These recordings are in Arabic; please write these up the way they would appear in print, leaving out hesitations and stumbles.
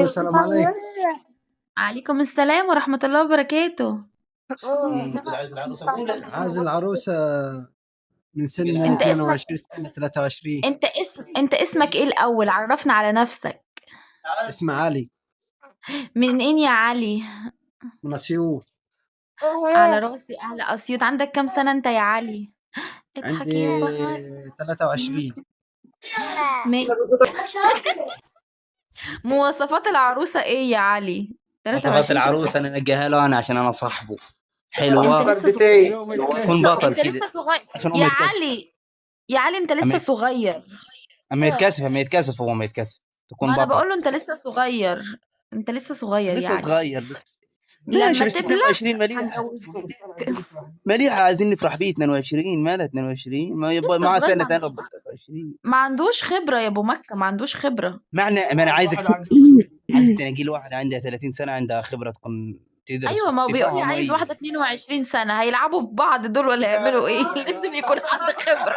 السلام عليكم. عليكم السلام ورحمة الله وبركاته. عايز العروسة من سن انت اسمك 22 سنة 23. انت اسمك ايه الاول؟ عرفنا على نفسك. اسمه علي منين يا علي؟ من أسيوط. على راسي اهل اسيوط. عندك كام سنة انت يا علي؟ اضحك عندي يا بهار. 23. مي- مواصفات العروسة ايه يا علي؟ وصفات 23 العروس انا انقيها له انا عشان انا صاحبه انت حلوه لسه صغير. يوم تكون الكسر. بطل انت كده لسه صغير عشان هو يا ما يتكسف. علي. يا علي انت لسه اما صغير. اما يتكسف هو ما يتكسف تكون ما انا بطل. بقول له انت لسه صغير. انت لسه صغير يا لسه علي. صغير بس لما ماشي، بس تبلغ 22 مليحه. هنجوزك. مليحه عايزين نفرح بيه. 22 مالها 22 ما يبقى لسه معاه صغير. سنه ثانيه 23. ما عندوش خبرة يا ابو مكة، ما عندوش خبرة. معنى ما انا عايزك تنقي له واحده عندها 30 سنه عندها خبره تكون ايوه، تدرسوا ما هو بيقول لي تفهموا عايز ايه. واحدة 22 سنة. هيلعبوا في بعض دول ولا يعملوا ايه؟ لازم يكون حد خبرة.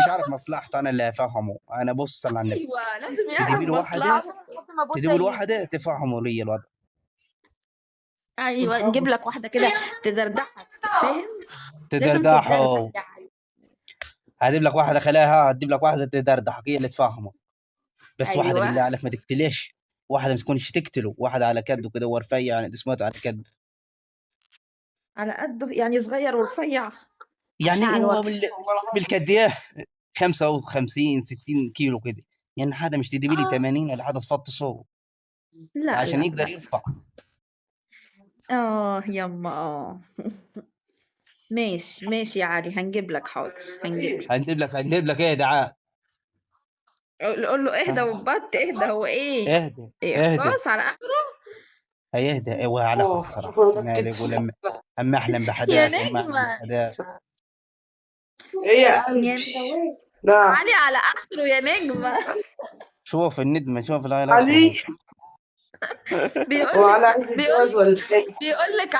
مش عارف مصلحته، انا اللي افهمه. انا بص صلى على النبي. ايوه لازم تجيبي يعرف له واحده مصلحته لحد ما ابوه تجيبي له واحده تفهمه لي الوضع. ايوه نجيب لك واحدة كده تدردحك، فاهم؟ لازم تدردحه. تدردح يا علي. هجيب لك واحده خلاها هتجيب لك واحده تدردحك هي اللي تفهمه. بس واحده ايوه بالله عليك ما تقتليش. واحده ما تكونش تقتله. واحده على كده كده ورفيع يعني اسمه على كده. على قده يعني صغير ورفيع. يعني على هو الوكس. بالكديه 55 60 كيلو كده. يعني حدا مش تجيبي لي اه 80 ولا حدا تفطسه لا عشان لا يقدر لا. يرفع. يما ماشي ماشي يا علي، هنجيب لك. حاضر هنجيب لك. هنجيب لك ايه دعاء. قول له اهدى وبط اهدى. هو ايه؟ اهدى ايه اهدى خلاص على اخره. هيهدى هو على اخره بصراحه. مالي يقول اما احلم يا بحداك اما احلم نجمة. بحداك. ايه يا يا قلبي؟ نعم علي على اخره يا نجمة. شوف الندمه شوف الهاي الاخر. علي. بيقول هو لك علي عايز يتجوز ولا ايه؟ بيقول لك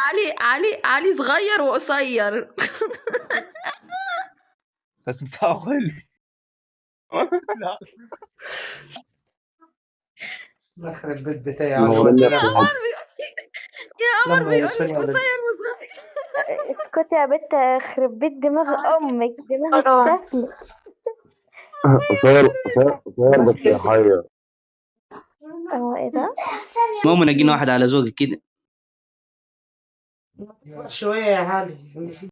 علي صغير وقصير. بس بتاكل. لا يخرب البيت بتاعي ما علي هو وانت يا لك قمر لما بيقول يوصل لك ولا قصير وصغير. اسكتي يا بت، يخرب بيت دماغ امك، دماغك سفلة. قصير بس يحير. هو ايه ده؟ ماما نجينا واحد على ذوقك كده. شوية يا علي.